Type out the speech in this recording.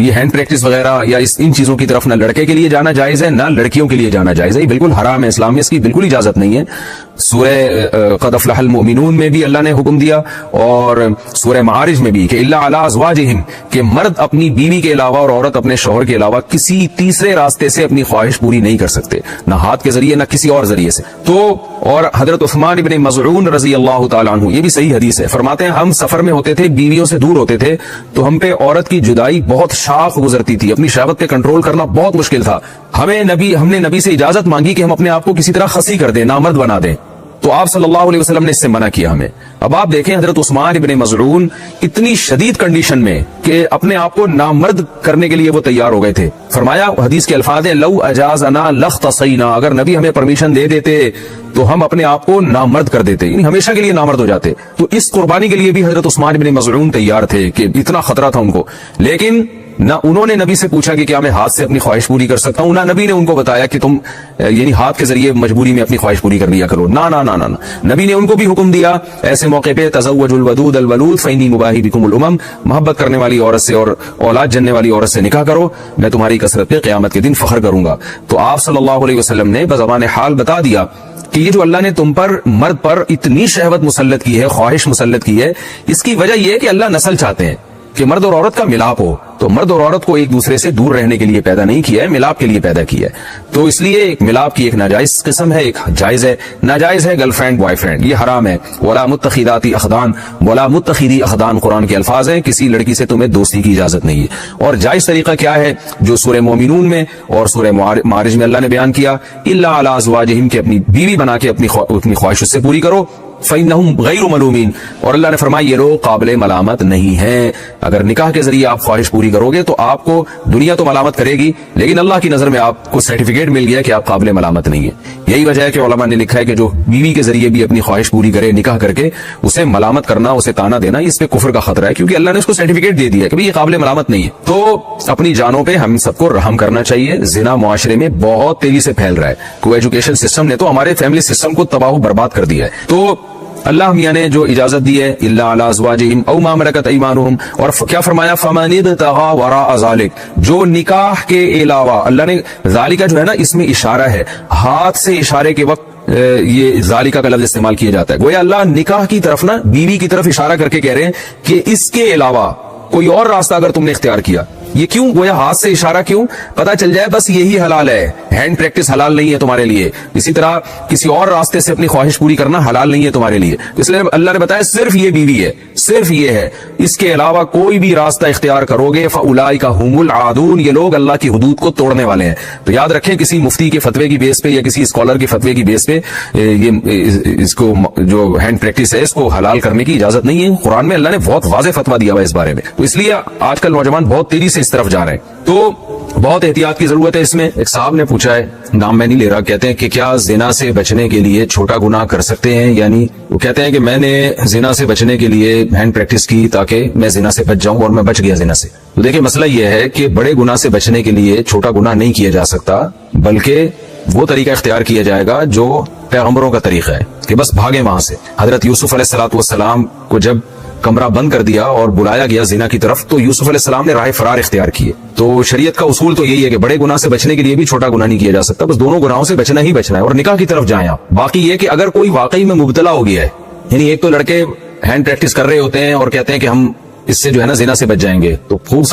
یہ hand practice وغیرہ یا ان چیزوں کی طرف نہ لڑکے کے لیے جانا جائز ہے نہ لڑکیوں کے لیے جانا جائز ہے. یہ بالکل حرام ہے, اسلام میں اس کی بالکل اجازت نہیں ہے. سورہ قد افلح المؤمنون میں بھی اللہ نے حکم دیا, اور سورہ معارج میں بھی کہ الا علی ازواجہم, کہ مرد اپنی بیوی کے علاوہ اور عورت اپنے شوہر کے علاوہ کسی تیسرے راستے سے اپنی خواہش پوری نہیں کر سکتے, نہ ہاتھ کے ذریعے نہ کسی اور ذریعے سے. تو اور حضرت عثمان ابن مظعون رضی اللہ تعالیٰ عنہ, یہ بھی صحیح حدیث ہے, فرماتے ہیں ہم سفر میں ہوتے تھے, بیویوں سے دور ہوتے تھے, تو ہم پہ عورت کی جدائی بہت شاق گزرتی تھی, اپنی شہوت پہ کنٹرول کرنا بہت مشکل تھا. ہم نے نبی سے اجازت مانگی کہ ہم اپنے آپ کو کسی طرح خصی کر دیں, نامرد بنا دیں, تو آپ صلی اللہ علیہ وسلم نے اس سے منع کیا ہمیں. اب آپ دیکھیں حضرت عثمان ابن مظعون اتنی شدید کنڈیشن میں کہ اپنے آپ کو نامرد کرنے کے لیے وہ تیار ہو گئے تھے. فرمایا, حدیث کے الفاظ ہیں, لو اجازنا لاختصینا, اگر نبی ہمیں پرمیشن دے دیتے تو ہم اپنے آپ کو نامرد کر دیتے, یعنی ہمیشہ کے لیے نامرد ہو جاتے. تو اس قربانی کے لیے بھی حضرت عثمان ابن مظعون تیار تھے کہ اتنا خطرہ تھا ان کو, لیکن نہ انہوں نے نبی سے پوچھا کہ کیا میں ہاتھ سے اپنی خواہش پوری کر سکتا ہوں, نہ نبی نے ان کو بتایا کہ تم یعنی ہاتھ کے ذریعے مجبوری میں اپنی خواہش پوری کر لیا کرو. نہ نہ نہ نہ, نبی نے ان کو بھی حکم دیا ایسے موقع پہ, تزوجوا الودود الولود فانی مباہی بکم الامم, محبت کرنے والی عورت سے اور اولاد جننے والی عورت سے نکاح کرو, میں تمہاری کثرت پہ قیامت کے دن فخر کروں گا. تو آپ صلی اللہ علیہ وسلم نے بزبان حال بتا دیا کہ یہ جو اللہ نے تم پر, مرد پر اتنی شہوت مسلط کی ہے, خواہش مسلط کی ہے, اس کی وجہ یہ ہے کہ اللہ نسل چاہتے ہیں کہ مرد اور عورت کا ملاپ ہو. تو مرد اور عورت کو ایک دوسرے سے دور رہنے کے لیے پیدا نہیں کیا ہے, ملاپ کے لیے پیدا کیا ہے. تو اس لیے ایک ملاپ کی ایک ناجائز قسم ہے, ایک جائز ہے. ناجائز ہے گرل فرینڈ بوائے فرینڈ, یہ حرام ہے. ولا متخذاتی اخدان, ولا متخذی اخدان قرآن کے الفاظ ہیں, کسی لڑکی سے تمہیں دوستی کی اجازت نہیں ہے. اور جائز طریقہ کیا ہے جو سورہ مومنون میں اور سورہ معارج میں اللہ نے بیان کیا, الا علی ازواجہم, کہ اپنی بیوی بنا کے اپنی خواہش اس سے پوری کرو. فإنهم غیر ملومین, اور اللہ نے فرمایا یہ لوگ قابل ملامت نہیں ہیں. اگر نکاح کے ذریعے آپ خواہش پوری کرو گے تو آپ کو دنیا تو ملامت کرے گی, لیکن اللہ کی نظر میں آپ کو سرٹیفکیٹ مل گیا کہ آپ قابل ملامت نہیں ہیں. یہی وجہ ہے کہ علماء نے لکھا ہے کہ جو بیوی کے ذریعے بھی اپنی خواہش پوری کرے نکاح کر کے, اسے ملامت کرنا, اسے تانا دینا, اس پہ کفر کا خطرہ ہے, کیونکہ اللہ نے اس کو سرٹیفکیٹ دے دیا کہ یہ قابل ملامت نہیں ہے. تو اپنی جانوں پہ ہم سب کو رحم کرنا چاہیے. زنا معاشرے میں بہت تیزی سے پھیل رہا ہے. کو ایجوکیشن سسٹم نے تو ہمارے فیملی سسٹم کو تباہ و برباد کر دیا ہے. تو اللہ میاں نے جو اجازت دی ہے, الا علی ازواجہم او ما ملکت ایمانہم, اور کیا فرمایا, فمن ابتغى وراء ذلک, جو نکاح کے علاوہ, اللہ نے ذالک جو ہے نا اس میں اشارہ ہے, ہاتھ سے اشارے کے وقت یہ ذالکہ کا لفظ استعمال کیا جاتا ہے. گویا اللہ نکاح کی طرف نا, بیوی کی طرف اشارہ کر کے کہہ رہے ہیں کہ اس کے علاوہ کوئی اور راستہ اگر تم نے اختیار کیا. یہ کیوں, گویا ہاتھ سے اشارہ کیوں, پتا چل جائے بس یہی حلال ہے, ہینڈ پریکٹس حلال نہیں ہے تمہارے لیے. اسی طرح کسی اور راستے سے اپنی خواہش پوری کرنا حلال نہیں ہے تمہارے لیے. اس لیے اللہ نے بتایا صرف یہ بیوی ہے, صرف یہ ہے, اس کے علاوہ کوئی بھی راستہ اختیار کرو گے فاولئک هم العادون, یہ لوگ اللہ کی حدود کو توڑنے والے ہیں. تو یاد رکھیں, کسی مفتی کے فتوے کی بیس پہ یا کسی اسکالر کے فتوے کی بیس پہ یہ اس کو جو ہینڈ پریکٹس ہے اس کو حلال کرنے کی اجازت نہیں ہے. قرآن میں اللہ نے بہت واضح فتویٰ دیا ہوا ہے اس بارے میں. تو اس لیے آج کل نوجوان بہت تیزی سے اس طرف جا رہے ہیں, تو بہت احتیاط کی ضرورت ہے اس میں. ایک صاحب نے پوچھا ہے, نام میں نہیں لے رہا, کہتے ہیں کہ کیا زنا سے بچنے کے لیے چھوٹا گناہ کر سکتے ہیں, یعنی وہ کہتے ہیں کہ میں نے زنا سے بچنے کے لیے ہینڈ پریکٹس کی تاکہ میں زنا سے بچ جاؤں اور میں بچ گیا زنا سے. تو دیکھیں مسئلہ یہ ہے کہ بڑے گناہ سے بچنے کے لیے چھوٹا گناہ نہیں کیا جا سکتا, بلکہ وہ طریقہ اختیار کیا جائے گا جو پیغمبروں کا طریقہ ہے کہ بس بھاگے وہاں سے. حضرت یوسف علیہ السلام کو جب کمرہ بند کر دیا اور بلایا گیا زنا کی طرف, تو یوسف علیہ السلام نے راہ فرار اختیار کیے. تو شریعت کا اصول تو یہی ہے کہ بڑے گناہ سے بچنے کے لیے بھی چھوٹا گناہ نہیں کیا جا سکتا, بس دونوں گناہوں سے بچنا ہی بچنا ہے اور نکاح کی طرف جائیں آپ. باقی یہ کہ اگر کوئی واقعی میں مبتلا ہو گیا ہے, یعنی ایک تو لڑکے ہینڈ پریکٹس کر رہے ہوتے ہیں اور کہتے ہیں کہ ہم اس سے جو ہے نا زنا سے بچ جائیں گے, تو خوب